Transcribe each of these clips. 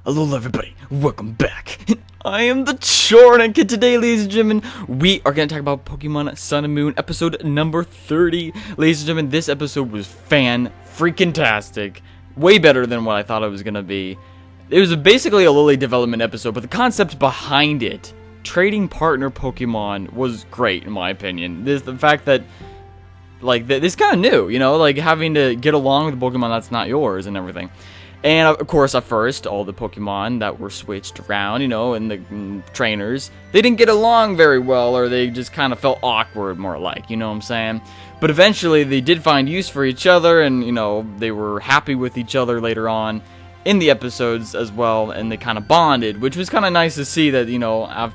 Hello everybody, welcome back. I am TheChornick, and today, ladies and gentlemen, we are going to talk about Pokemon Sun and Moon, episode number 30. Ladies and gentlemen, this episode was fan-freaking-tastic. Way better than what I thought it was going to be. It was basically a Lillie development episode, but the concept behind it, trading partner Pokemon, was great, in my opinion. The fact that, like, this kind of new, you know, like, having to get along with a Pokemon that's not yours and everything. And, of course, at first, all the Pokemon that were switched around, you know, and the trainers, they didn't get along very well, or they just kind of felt awkward, more like, you know what I'm saying? But eventually, they did find use for each other, and, you know, they were happy with each other later on in the episodes as well, and they kind of bonded, which was kind of nice to see that, you know,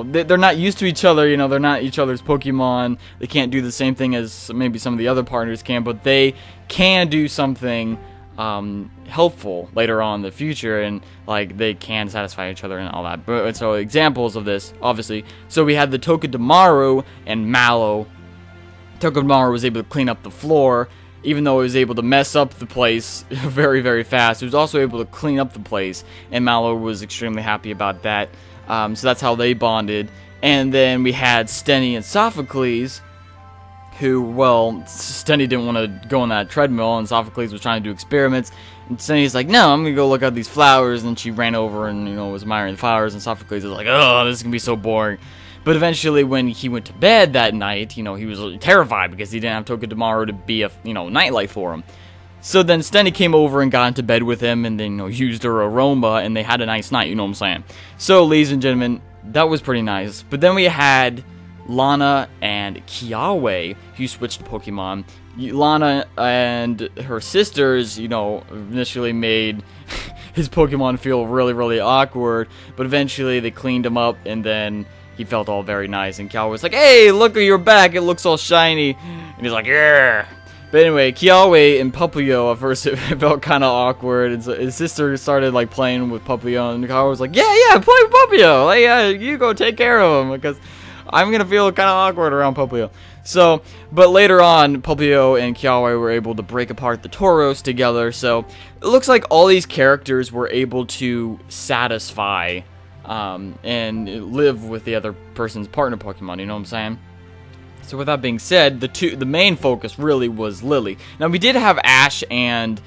they're not used to each other, you know, they're not each other's Pokemon, they can't do the same thing as maybe some of the other partners can, but they can do something helpful later on in the future, and like they can satisfy each other and all that. But so examples of this, obviously, so we had the Togedemaru and Mallow. Togedemaru was able to clean up the floor, even though he was able to mess up the place very, very fast. He was also able to clean up the place, and Mallow was extremely happy about that. So that's how they bonded. And then we had Stenny and Sophocles, who, well, Stenny didn't want to go on that treadmill, and Sophocles was trying to do experiments, and Stenny's like, no, I'm gonna go look at these flowers, and she ran over and, you know, was admiring the flowers, and Sophocles was like, oh, this is gonna be so boring. But eventually, when he went to bed that night, you know, he was terrified because he didn't have Togedemaru to be a, you know, nightlight for him. So then Stenny came over and got into bed with him, and then, you know, used her aroma, and they had a nice night, you know what I'm saying? So, ladies and gentlemen, that was pretty nice. But then we had Lana and Kiawe, who switched Pokemon. Lana and her sisters, you know, initially made his Pokemon feel really, really awkward, but eventually they cleaned him up, and then he felt all very nice, and Kiawe was like, hey, look at your back, it looks all shiny, and he's like, yeah. But anyway, Kiawe and Puplio, at first, it felt kind of awkward, and so his sister started, like, playing with Puplio, and Kiawe was like, yeah, play with Puplio, like, you go take care of him, because I'm gonna feel kind of awkward around Puplio. So, but later on, Puplio and Kiawe were able to break apart the Tauros together, so it looks like all these characters were able to satisfy and live with the other person's partner Pokemon, you know what I'm saying? So with that being said, the main focus really was Lillie. Now, we did have Ash and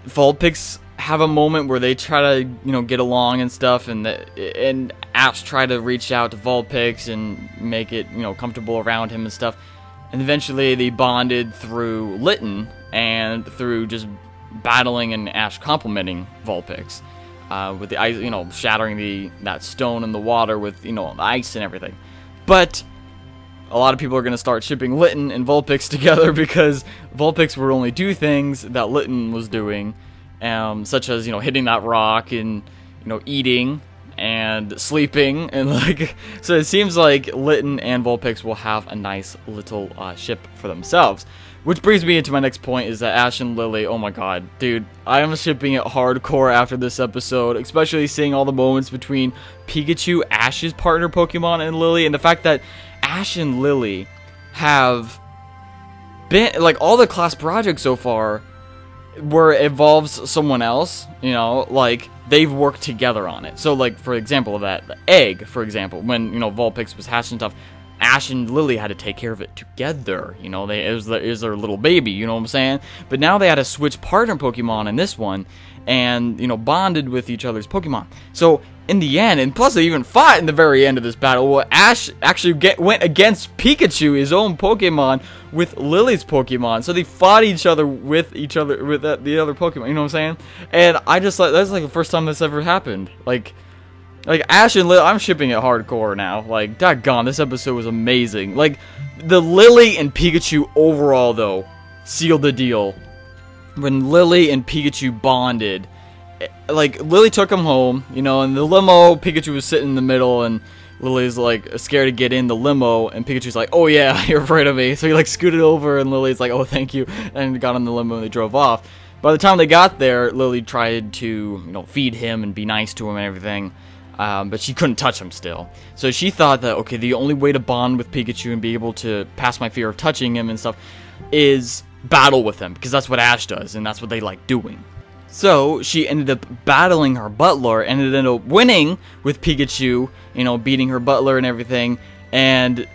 Vulpix have a moment where they try to, you know, get along and stuff, and Ash tried to reach out to Vulpix and make it, you know, comfortable around him and stuff. And eventually they bonded through Litten and through just battling and Ash complimenting Vulpix with the ice, you know, shattering that stone in the water with, you know, the ice and everything. But a lot of people are going to start shipping Litten and Vulpix together because Vulpix would only do things that Litten was doing, such as, you know, hitting that rock and, you know, eating and sleeping, and like, so it seems like Litten and Vulpix will have a nice little ship for themselves. Which brings me into my next point, is that Ash and Lillie, oh my god, dude, I am shipping it hardcore after this episode, especially seeing all the moments between Pikachu, Ash's partner Pokemon, and Lillie, and the fact that Ash and Lillie have been, like, all the class projects so far where it involves someone else, you know, like, they've worked together on it. So, like, for example, the egg, for example, when, you know, Vulpix was hatched and stuff, Ash and Lillie had to take care of it together, you know, it was their little baby, you know what I'm saying? But now they had to switch partner Pokemon in this one, and, you know, bonded with each other's Pokemon. So, in the end, and plus they even fought in the very end of this battle, well, Ash actually went against Pikachu, his own Pokemon, with Lily's Pokemon. So they fought each other with the other Pokemon, you know what I'm saying? And I just, like, that's like the first time this ever happened. Like Ash and Lillie, I'm shipping it hardcore now. Like, daggone, this episode was amazing. Like, the Lillie and Pikachu overall, though, sealed the deal. When Lillie and Pikachu bonded, like, Lillie took him home, you know, and the limo, Pikachu was sitting in the middle, and Lily's, like, scared to get in the limo, and Pikachu's like, oh yeah, you're afraid of me. So he, like, scooted over, and Lily's like, oh, thank you, and got in the limo, and they drove off. By the time they got there, Lillie tried to, you know, feed him and be nice to him and everything, but she couldn't touch him still. So she thought that, okay, the only way to bond with Pikachu and be able to pass my fear of touching him and stuff is battle with him, because that's what Ash does, and that's what they like doing. So she ended up battling her butler and ended up winning with Pikachu, you know, beating her butler and everything. And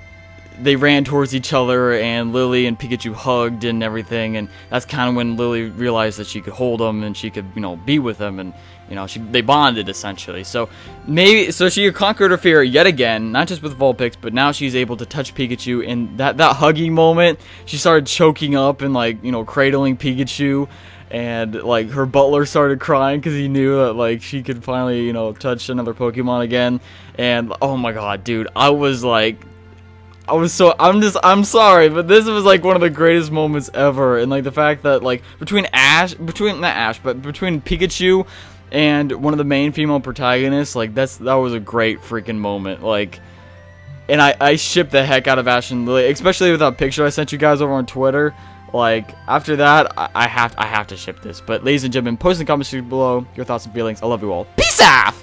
they ran towards each other, and Lillie and Pikachu hugged and everything. And that's kind of when Lillie realized that she could hold him and she could, you know, be with him. And, you know, they bonded essentially. So she conquered her fear yet again, not just with Vulpix, but now she's able to touch Pikachu. And that hugging moment, she started choking up and, like, you know, cradling Pikachu. And, like, her butler started crying because he knew that, like, she could finally, you know, touch another Pokemon again. And, oh my god, dude, I'm sorry, but this was, like, one of the greatest moments ever. And, like, the fact that, like, between Pikachu and one of the main female protagonists, like, that was a great freaking moment. Like, and I shipped the heck out of Ash and Lillie, especially with that picture I sent you guys over on Twitter. Like, after that, I have to ship this. But, ladies and gentlemen, post in the comments below your thoughts and feelings. I love you all. Peace out!